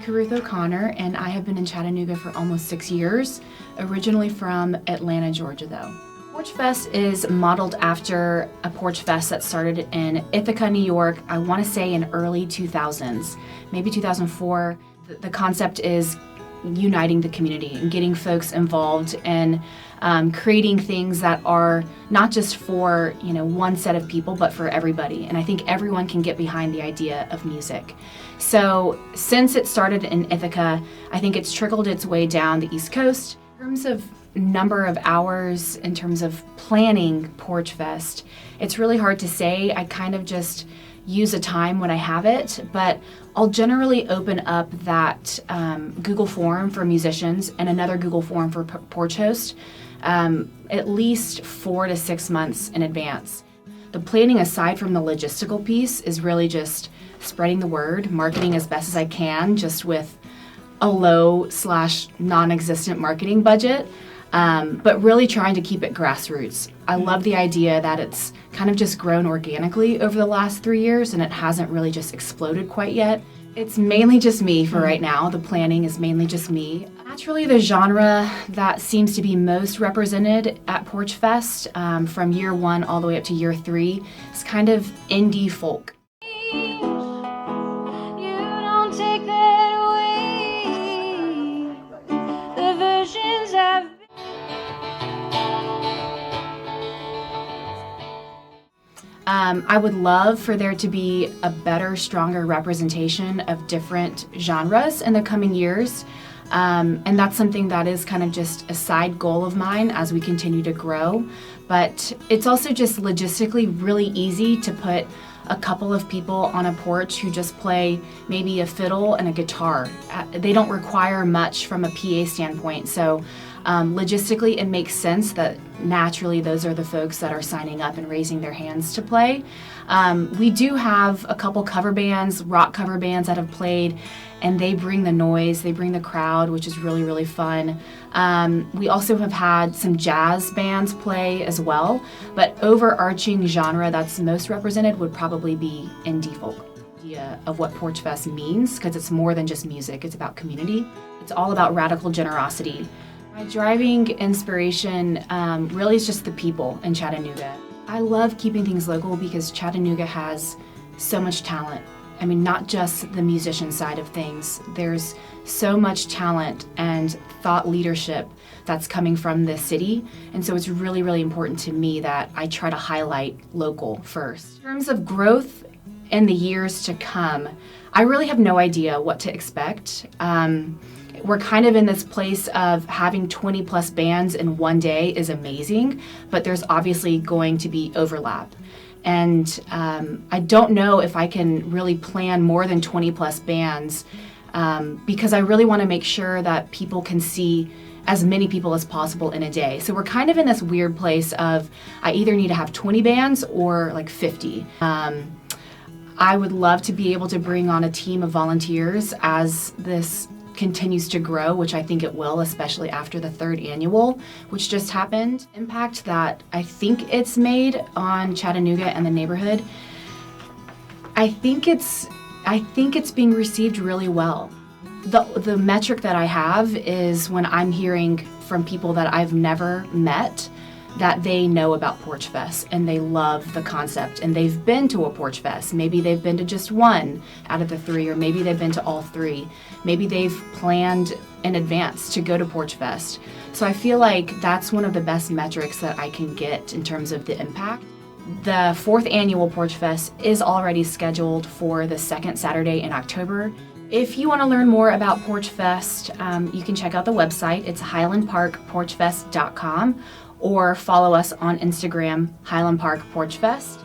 Jessica Ruth O'Connor, and I have been in Chattanooga for almost 6 years, originally from Atlanta, Georgia though. Porchfest is modeled after a Porchfest that started in Ithaca, New York, I want to say in early 2000s, maybe 2004. The concept is uniting the community and getting folks involved and creating things that are not just for one set of people, but for everybody. And I think everyone can get behind the idea of music. So since it started in Ithaca, I think it's trickled its way down the East Coast. In terms of number of hours, in terms of planning Porchfest, it's really hard to say. I kind of just use a time when I have it, but I'll generally open up that Google form for musicians and another Google form for porch host at least 4 to 6 months in advance. The planning, aside from the logistical piece, is really just spreading the word, marketing as best as I can, just with a low/non-existent marketing budget, but really trying to keep it grassroots. I love the idea that it's kind of just grown organically over the last 3 years and it hasn't really just exploded quite yet. It's mainly just me for right now. The planning is mainly just me. Naturally, the genre that seems to be most represented at Porchfest from year 1 all the way up to year 3 is kind of indie folk. I would love for there to be a better, stronger representation of different genres in the coming years. And that's something that is kind of just a side goal of mine as we continue to grow. But it's also just logistically really easy to put a couple of people on a porch who just play maybe a fiddle and a guitar. They don't require much from a PA standpoint. So logistically, it makes sense that naturally those are the folks that are signing up and raising their hands to play. We do have a couple cover bands, rock cover bands that have played, and they bring the noise, they bring the crowd, which is really, really fun. We also have had some jazz bands play as well, but overarching genre that's most represented would probably be indie folk. Idea of what Porchfest means, because it's more than just music, it's about community. It's all about radical generosity. My driving inspiration really is just the people in Chattanooga. I love keeping things local because Chattanooga has so much talent. I mean, not just the musician side of things. There's so much talent and thought leadership that's coming from this city. And so it's really, really important to me that I try to highlight local first. In terms of growth in the years to come, I really have no idea what to expect. We're kind of in this place of having 20 plus bands in one day is amazing, but there's obviously going to be overlap. And I don't know if I can really plan more than 20 plus bands because I really want to make sure that people can see as many people as possible in a day. So we're kind of in this weird place of I either need to have 20 bands or like 50. I would love to be able to bring on a team of volunteers as this continues to grow, which I think it will, especially after the 3rd annual, which just happened. Impact that I think it's made on Chattanooga and the neighborhood, I think it's being received really well. The metric that I have is when I'm hearing from people that I've never met that they know about Porchfest and they love the concept and they've been to a Porchfest. Maybe they've been to just one out of the 3, or maybe they've been to all 3. Maybe they've planned in advance to go to Porchfest. So I feel like that's one of the best metrics that I can get in terms of the impact. The 4th annual Porchfest is already scheduled for the 2nd Saturday in October. If you want to learn more about Porchfest, you can check out the website. It's highlandparkporchfest.com, or follow us on Instagram, Highland Park Porchfest.